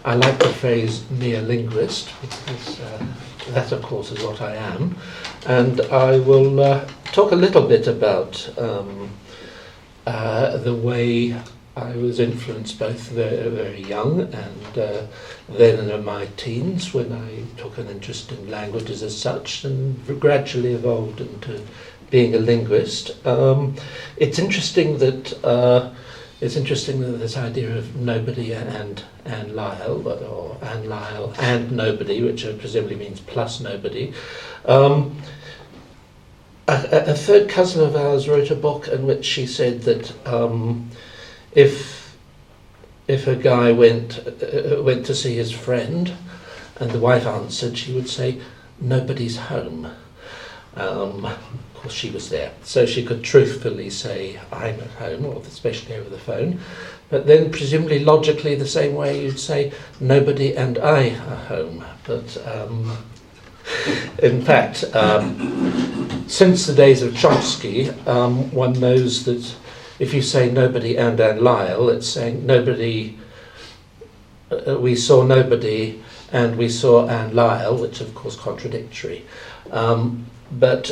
I like the phrase neolinguist because that, of course, is what I am, and I will talk a little bit about the way I was influenced both very young and then in my teens when I took an interest in languages as such and gradually evolved into being a linguist. It's interesting that this idea of nobody and Lyle, or Anne Lyle and nobody, which presumably means plus nobody. A third cousin of ours wrote a book in which she said that if a guy went to see his friend and the wife answered, she would say, "Nobody's home." Of course, she was there, so she could truthfully say, "I'm at home," or especially over the phone. But then, presumably, logically, the same way you'd say, "Nobody and I are home." But in fact, since the days of Chomsky, one knows that if you say "nobody and Anne Lyle," it's saying nobody. We saw nobody, and we saw Anne Lyle, which of course contradictory. But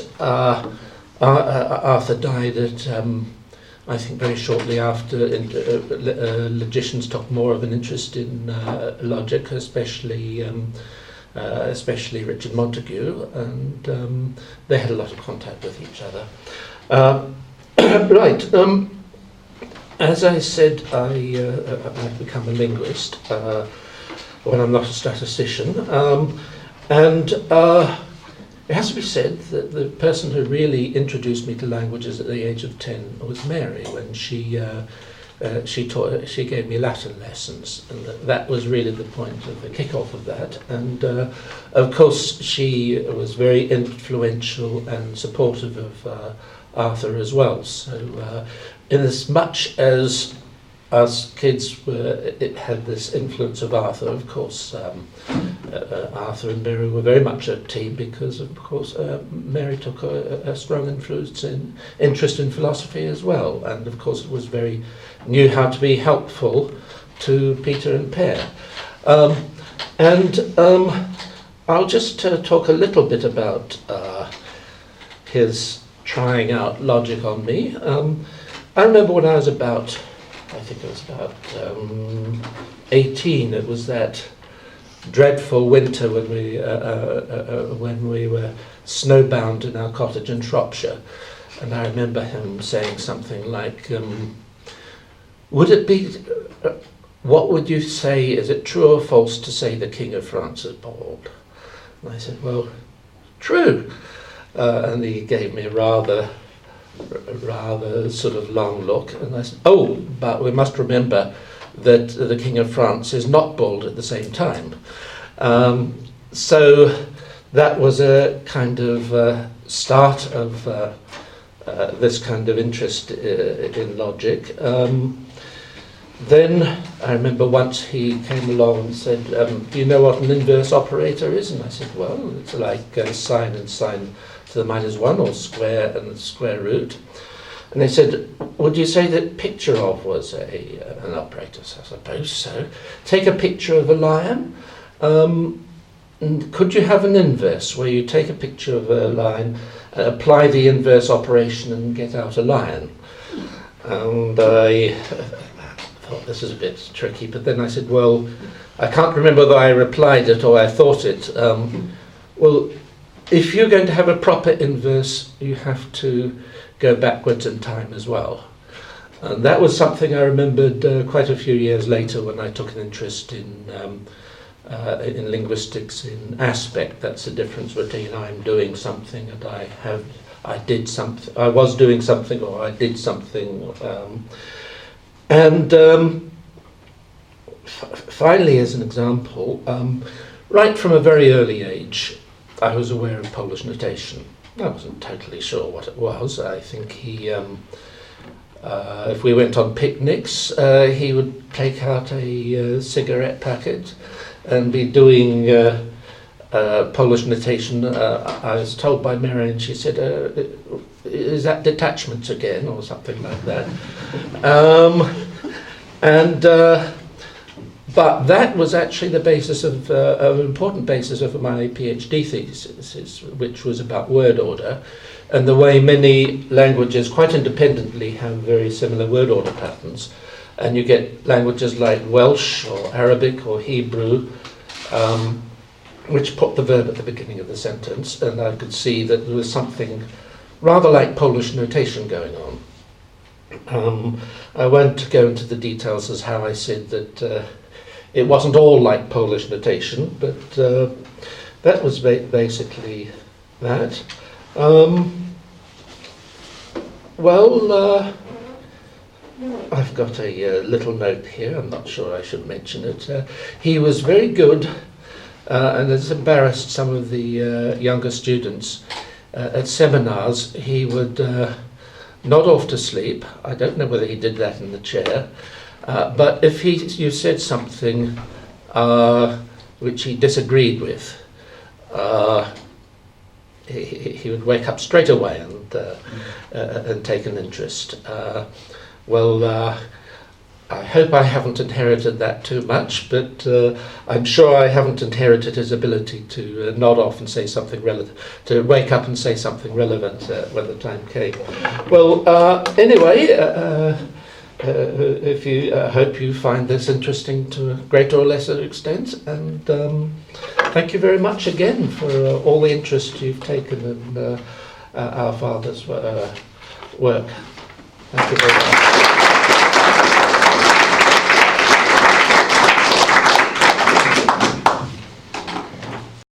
Arthur died at, I think, very shortly after. Logicians took more of an interest in logic, especially Richard Montague, and they had a lot of contact with each other. Right. As I said, I've become a linguist when I'm not a statistician, and it has to be said that the person who really introduced me to languages at the age of 10 was Mary, when she gave me Latin lessons, and that was really the point of the kick-off of that. And of course, she was very influential and supportive of Arthur as well. So, in as much as us kids it had this influence of Arthur, of course, Arthur and Mary were very much a team because, of course, Mary took a strong interest in philosophy as well, and of course knew how to be helpful to Peter and Per. I'll just talk a little bit about his trying out logic on me. I remember when I was about 18. It was that dreadful winter when we were snowbound in our cottage in Shropshire, and I remember him saying something like, "Would it be? What would you say? Is it true or false to say the King of France is bald?" And I said, "Well, true," and he gave me a rather sort of long look, and I said, "Oh, but we must remember that the King of France is not bald at the same time." So that was a kind of start of this kind of interest in logic. Then I remember once he came along and said, "Do you know what an inverse operator is?" And I said, "Well, it's like sine and sine to the -1, or square and the square root." And they said, "Would you say that picture of was an operator?" So I suppose so. Take a picture of a lion. And could you have an inverse where you take a picture of a lion, apply the inverse operation and get out a lion? And I thought this is a bit tricky, but then I said, well, I can't remember whether I replied it or I thought it. Well, if you're going to have a proper inverse, you have to go backwards in time as well. And that was something I remembered quite a few years later when I took an interest in linguistics in aspect. That's the difference between I'm doing something and I did something, I was doing something or I did something. Finally, as an example, right from a very early age, I was aware of Polish notation. I wasn't totally sure what it was. I think he, if we went on picnics, he would take out a cigarette packet and be doing Polish notation. I was told by Mary, and she said, "Is that detachment again?" or something like that. And but that was actually the basis of an important basis of my PhD thesis, which was about word order, and the way many languages, quite independently, have very similar word order patterns. And you get languages like Welsh or Arabic or Hebrew, which put the verb at the beginning of the sentence, and I could see that there was something rather like Polish notation going on. I won't go into the details as how I said that it wasn't all like Polish notation, but that was basically that. I've got a little note here, I'm not sure I should mention it. He was very good, and it's embarrassed some of the younger students. At seminars, he would nod off to sleep. I don't know whether he did that in the chair, but if you said something which he disagreed with, he would wake up straight away and take an interest. I hope I haven't inherited that too much, but I'm sure I haven't inherited his ability to nod off and say something relevant, to wake up and say something relevant when the time came. Anyway, if you hope you find this interesting to a greater or lesser extent, and thank you very much again for all the interest you've taken in our father's work. Thank you very much.